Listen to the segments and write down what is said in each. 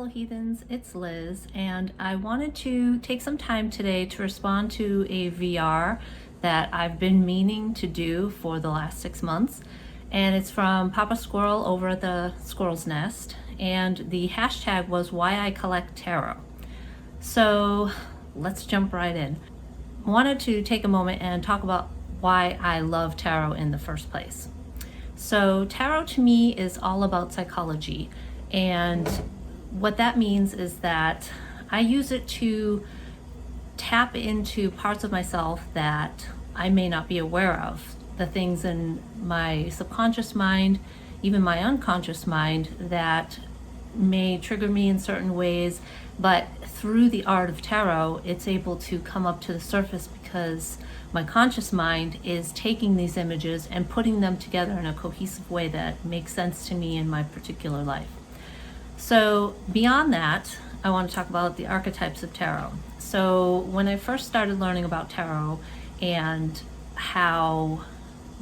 fellow heathens, it's Liz, and I wanted to take some time today to respond to a VR that I've been meaning to do for the last 6 months. And it's from Papa Squirrel over at the Squirrel's Nest, and the hashtag was why I collect tarot. So let's jump right in. I wanted to take a moment and talk about why I love tarot in the first place. So tarot to me is all about psychology, and what that means is that I use it to tap into parts of myself that I may not be aware of, the things in my subconscious mind, even my unconscious mind, that may trigger me in certain ways, but through the art of tarot, it's able to come up to the surface because my conscious mind is taking these images and putting them together in a cohesive way that makes sense to me in my particular life. So beyond that, I want to talk about the archetypes of tarot. So when I first started learning about tarot and how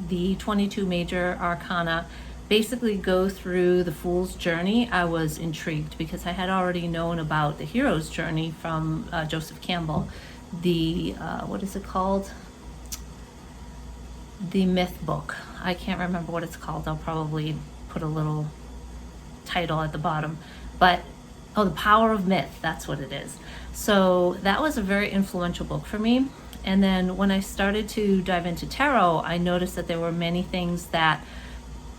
the 22 major arcana basically go through the fool's journey, I was intrigued because I had already known about the hero's journey from Joseph Campbell, the what is it called? The myth book. I can't remember what it's called. I'll probably put a little title at the bottom, but the Power of Myth, that's what it is. So that was a very influential book for me. And then when I started to dive into tarot, I noticed that there were many things that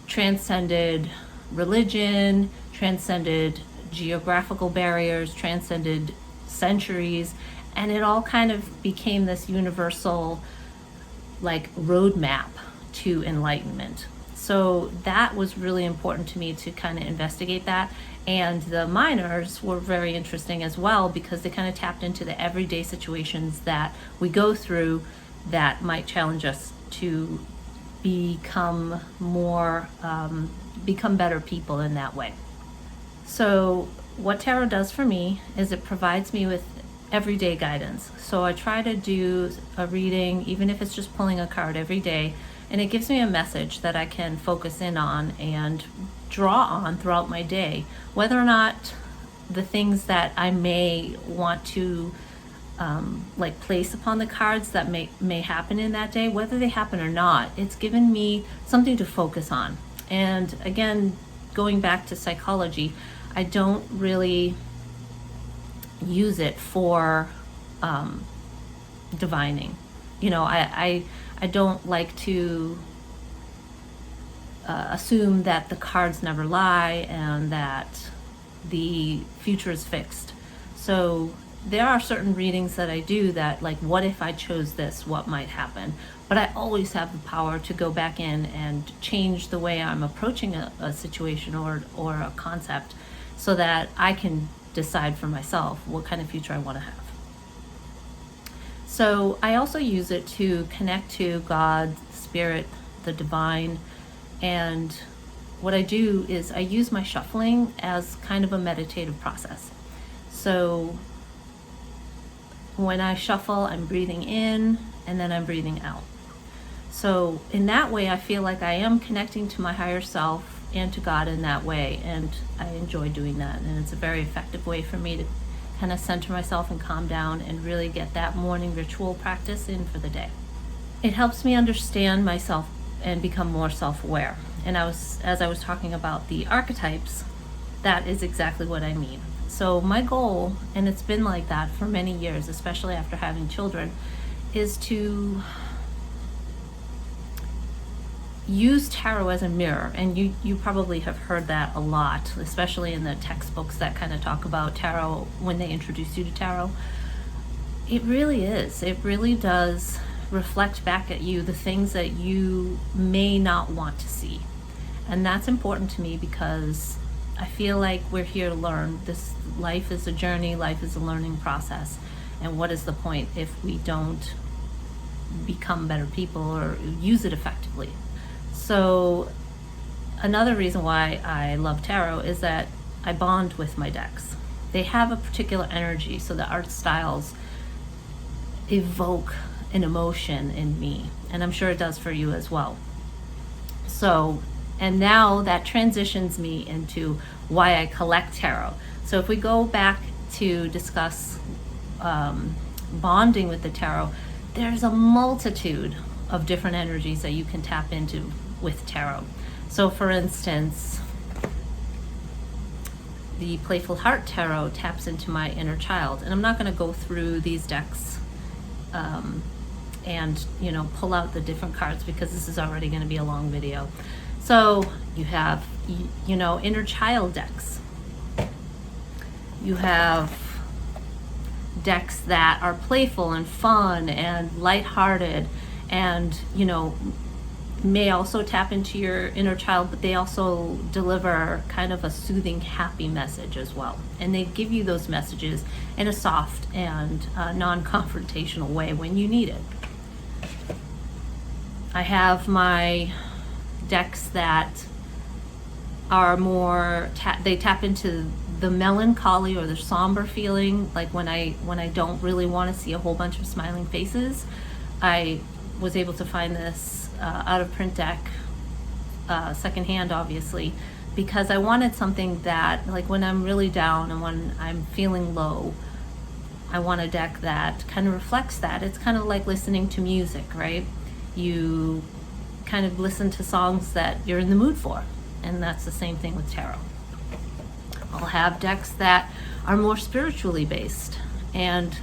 transcended religion, transcended geographical barriers, transcended centuries, and it all kind of became this universal roadmap to enlightenment. So that was really important to me to kind of investigate that. And the minors were very interesting as well because they kind of tapped into the everyday situations that we go through that might challenge us to become better people in that way. So what tarot does for me is it provides me with everyday guidance. So I try to do a reading, even if it's just pulling a card every day, and it gives me a message that I can focus in on and draw on throughout my day, whether or not the things that I may want to place upon the cards that may happen in that day, whether they happen or not, it's given me something to focus on. And again, going back to psychology, I don't really use it for divining. I don't like to assume that the cards never lie and that the future is fixed. So there are certain readings that I do that, what if I chose this, what might happen? But I always have the power to go back in and change the way I'm approaching a situation or a concept so that I can decide for myself what kind of future I want to have. So I also use it to connect to God, Spirit, the divine, and what I do is I use my shuffling as kind of a meditative process. So when I shuffle, I'm breathing in and then I'm breathing out. So in that way, I feel like I am connecting to my higher self and to God in that way, and I enjoy doing that, and it's a very effective way for me to kind of center myself and calm down and really get that morning ritual practice in for the day. It helps me understand myself and become more self-aware. And as I was talking about the archetypes, that is exactly what I mean. So my goal, and it's been like that for many years, especially after having children, is to use tarot as a mirror. And you probably have heard that a lot, especially in the textbooks that kind of talk about tarot when they introduce you to tarot. It really is. It really does reflect back at you the things that you may not want to see. And that's important to me because I feel like we're here to learn. This life is a journey, life is a learning process. And what is the point if we don't become better people or use it effectively? So another reason why I love tarot is that I bond with my decks. They have a particular energy, so the art styles evoke an emotion in me, and I'm sure it does for you as well. So, and now that transitions me into why I collect tarot. So if we go back to discuss bonding with the tarot, there's a multitude of different energies that you can tap into with tarot. So for instance, the Playful Heart Tarot taps into my inner child. And I'm not going to go through these decks and, you know, pull out the different cards because this is already going to be a long video. So you have, you know, inner child decks. You have decks that are playful and fun and lighthearted and, you know, may also tap into your inner child, but they also deliver kind of a soothing, happy message as well. And they give you those messages in a soft and non-confrontational way when you need it. I have my decks that are more, they tap into the melancholy or the somber feeling, like when I don't really want to see a whole bunch of smiling faces. I was able to find this out of print deck, secondhand obviously, because I wanted something that, like when I'm really down and when I'm feeling low, I want a deck that kind of reflects that. It's kind of like listening to music, right? You kind of listen to songs that you're in the mood for, and that's the same thing with tarot. I'll have decks that are more spiritually based, and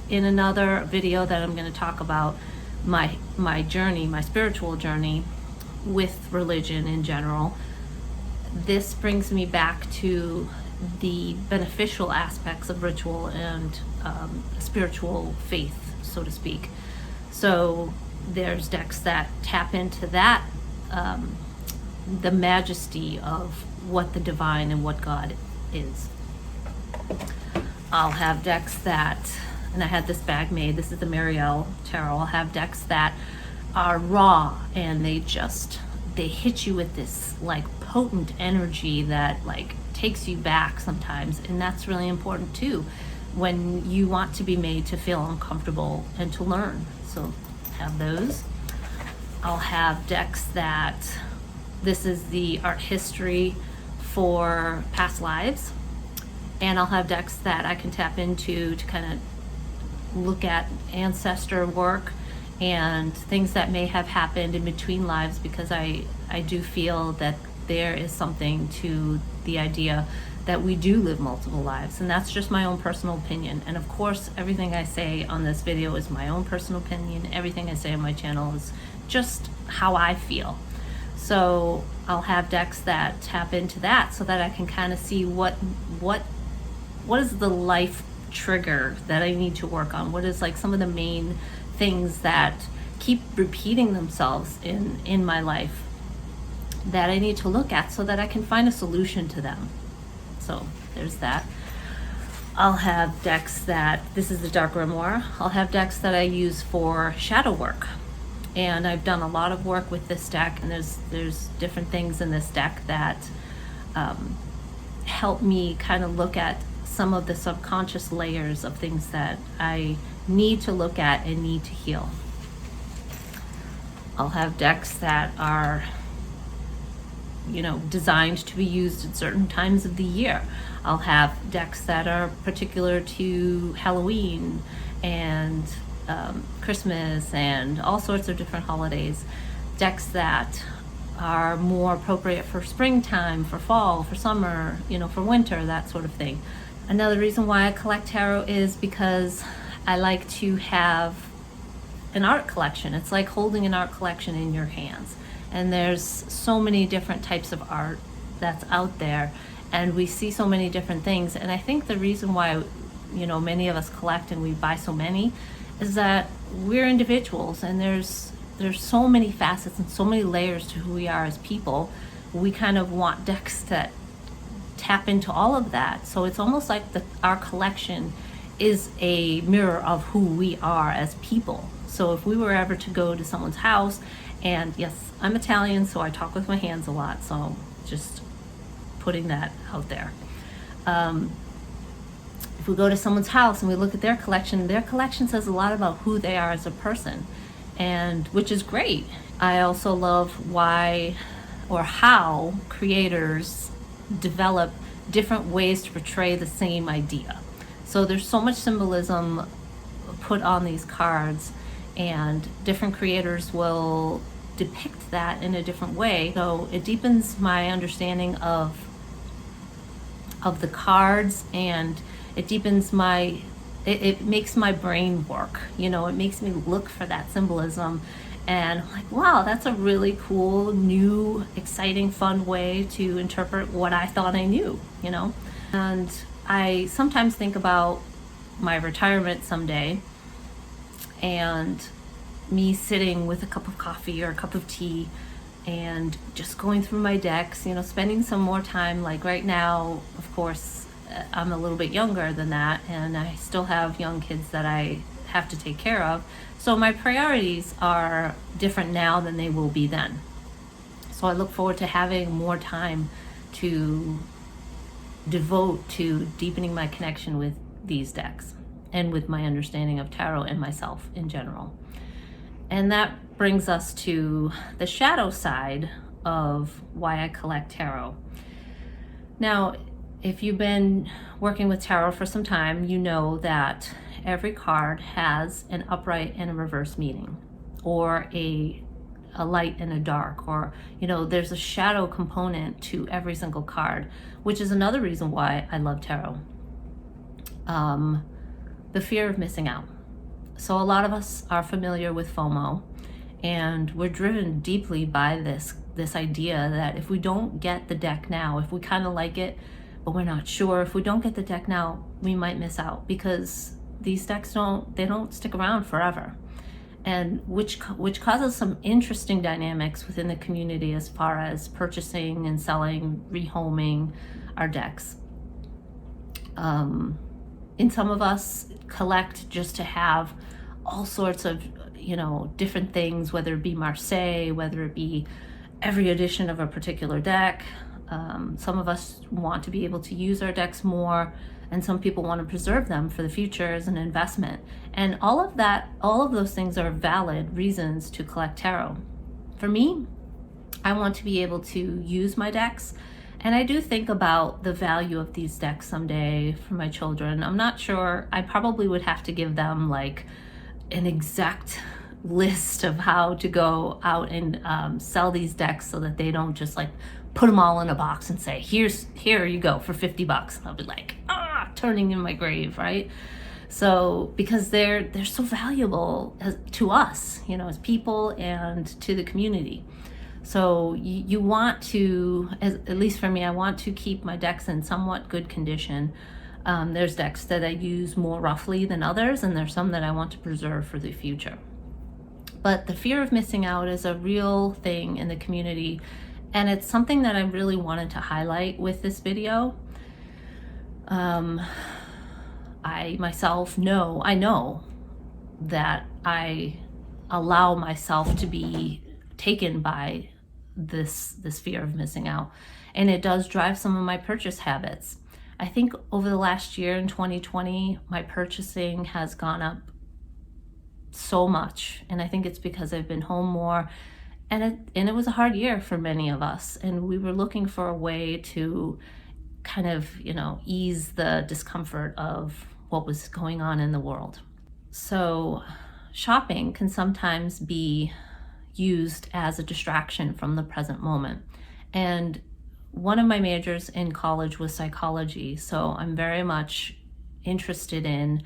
in another video that I'm going to talk about my journey, my spiritual journey with religion in general, this brings me back to the beneficial aspects of ritual and spiritual faith, so to speak. So there's decks that tap into that, the majesty of what the divine and what God is. I'll have decks that, and I had this bag made, this is the Marielle Tarot. I'll have decks that are raw and they hit you with this like potent energy that like takes you back sometimes, and that's really important too when you want to be made to feel uncomfortable and to learn. So have those. I'll have decks that, this is the art history for past lives, and I'll have decks that I can tap into to kind of look at ancestor work and things that may have happened in between lives, because I do feel that there is something to the idea that we do live multiple lives, and that's just my own personal opinion. And of course, everything I say on this video is my own personal opinion. Everything I say on my channel is just how I feel. So I'll have decks that tap into that so that I can kind of see what is the life trigger that I need to work on. What is like some of the main things that keep repeating themselves in my life that I need to look at so that I can find a solution to them. So there's that. I'll have decks that, this is the Dark Grimoire. I'll have decks that I use for shadow work. And I've done a lot of work with this deck, and there's different things in this deck that help me kind of look at some of the subconscious layers of things that I need to look at and need to heal. I'll have decks that are, you know, designed to be used at certain times of the year. I'll have decks that are particular to Halloween and Christmas and all sorts of different holidays. Decks that are more appropriate for springtime, for fall, for summer, you know, for winter, that sort of thing. Another reason why I collect tarot is because I like to have an art collection. It's like holding an art collection in your hands. And there's so many different types of art that's out there, and we see so many different things. And I think the reason why, you know, many of us collect and we buy so many is that we're individuals, and there's so many facets and so many layers to who we are as people. We kind of want decks that tap into all of that. So it's almost like our collection is a mirror of who we are as people. So if we were ever to go to someone's house, and yes, I'm Italian, so I talk with my hands a lot, so just putting that out there. If we go to someone's house and we look at their collection says a lot about who they are as a person, and which is great. I also love why or how creators develop different ways to portray the same idea. So there's so much symbolism put on these cards, and different creators will depict that in a different way. So it deepens my understanding of the cards, and it deepens it makes my brain work. It makes me look for that symbolism, and I'm like, wow, that's a really cool, new, exciting, fun way to interpret what I thought I knew, And I sometimes think about my retirement someday, and me sitting with a cup of coffee or a cup of tea and just going through my decks, spending some more time. Like right now, of course, I'm a little bit younger than that, and I still have young kids that I have to take care of. So my priorities are different now than they will be then. So I look forward to having more time to devote to deepening my connection with these decks and with my understanding of tarot and myself in general. And that brings us to the shadow side of why I collect tarot. Now, if you've been working with tarot for some time, you know that every card has an upright and a reverse meaning, or a light and a dark, or there's a shadow component to every single card, which is another reason why I love tarot. The fear of missing out. So a lot of us are familiar with FOMO, and we're driven deeply by this idea that if we don't get the deck now, if we kind of like it, but we're not sure, if we don't get the deck now, we might miss out, because these decks don't stick around forever. And which causes some interesting dynamics within the community as far as purchasing and selling, rehoming our decks. And some of us collect just to have all sorts of, different things, whether it be Marseille, whether it be every edition of a particular deck. Some of us want to be able to use our decks more, and some people want to preserve them for the future as an investment. And all of those things are valid reasons to collect tarot. For me, I want to be able to use my decks, and I do think about the value of these decks someday for my children. I'm not sure, I probably would have to give them like an exact list of how to go out and sell these decks, so that they don't just like put them all in a box and say, here you go for $50. I'll be like, turning in my grave, right? So because they're so valuable to us, as people and to the community. So you want to, at least for me, I want to keep my decks in somewhat good condition. There's decks that I use more roughly than others, and there's some that I want to preserve for the future. But the fear of missing out is a real thing in the community, and it's something that I really wanted to highlight with this video. I myself know that I allow myself to be taken by this fear of missing out, and it does drive some of my purchase habits. I think over the last year in 2020, my purchasing has gone up so much, and I think it's because I've been home more, and it was a hard year for many of us, and we were looking for a way to kind of ease the discomfort of what was going on in the world. So shopping can sometimes be used as a distraction from the present moment. And one of my majors in college was psychology, so I'm very much interested in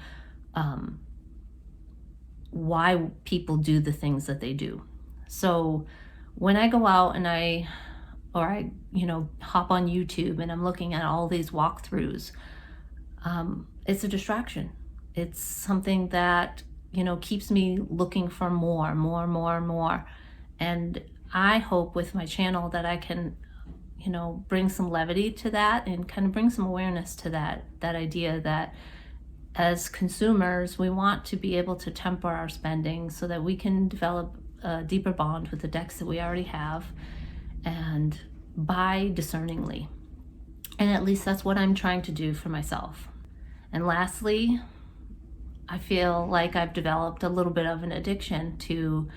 why people do the things that they do. So when I go out and I hop on YouTube and I'm looking at all these walkthroughs, it's a distraction. It's something that keeps me looking for more. And I hope with my channel that I can bring some levity to that, and kind of bring some awareness to that idea that as consumers, we want to be able to temper our spending so that we can develop a deeper bond with the decks that we already have, and buy discerningly. And at least that's what I'm trying to do for myself. And lastly, I feel like I've developed a little bit of an addiction to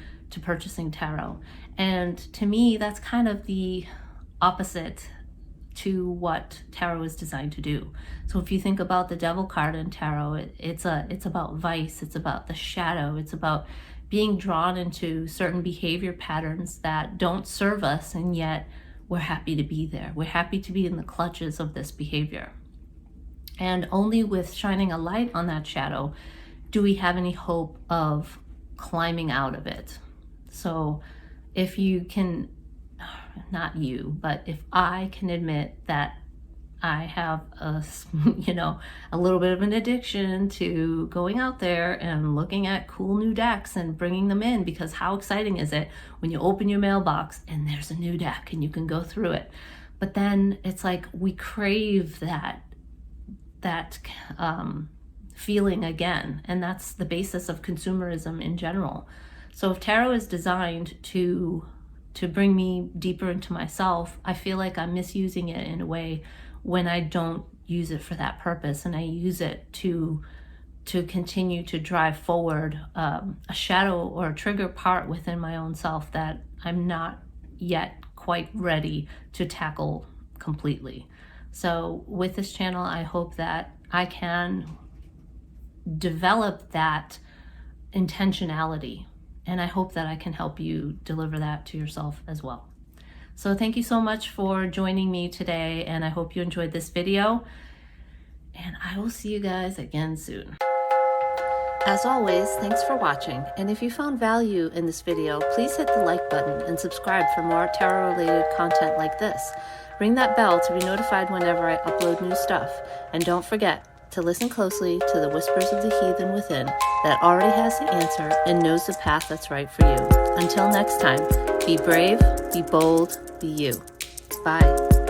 purchasing tarot. And to me, that's kind of the opposite to what tarot is designed to do. So if you think about the devil card in tarot, it's about vice, it's about the shadow, it's about being drawn into certain behavior patterns that don't serve us, and yet we're happy to be there. We're happy to be in the clutches of this behavior. And only with shining a light on that shadow do we have any hope of climbing out of it. So if you can, not you, but if I can admit that I have a little bit of an addiction to going out there and looking at cool new decks and bringing them in, because how exciting is it when you open your mailbox and there's a new deck and you can go through it. But then it's like we crave that feeling again, and that's the basis of consumerism in general. So if tarot is designed to bring me deeper into myself, I feel like I'm misusing it in a way when I don't use it for that purpose, and I use it to continue to drive forward a shadow or a trigger part within my own self that I'm not yet quite ready to tackle completely. So with this channel, I hope that I can develop that intentionality, and I hope that I can help you deliver that to yourself as well. So thank you so much for joining me today, and I hope you enjoyed this video, and I will see you guys again soon. As always, thanks for watching, and if you found value in this video, please hit the like button and subscribe for more tarot-related content like this. Ring that bell to be notified whenever I upload new stuff, and don't forget to listen closely to the whispers of the heathen within that already has the answer and knows the path that's right for you. Until next time, be brave, be bold, be you. Bye.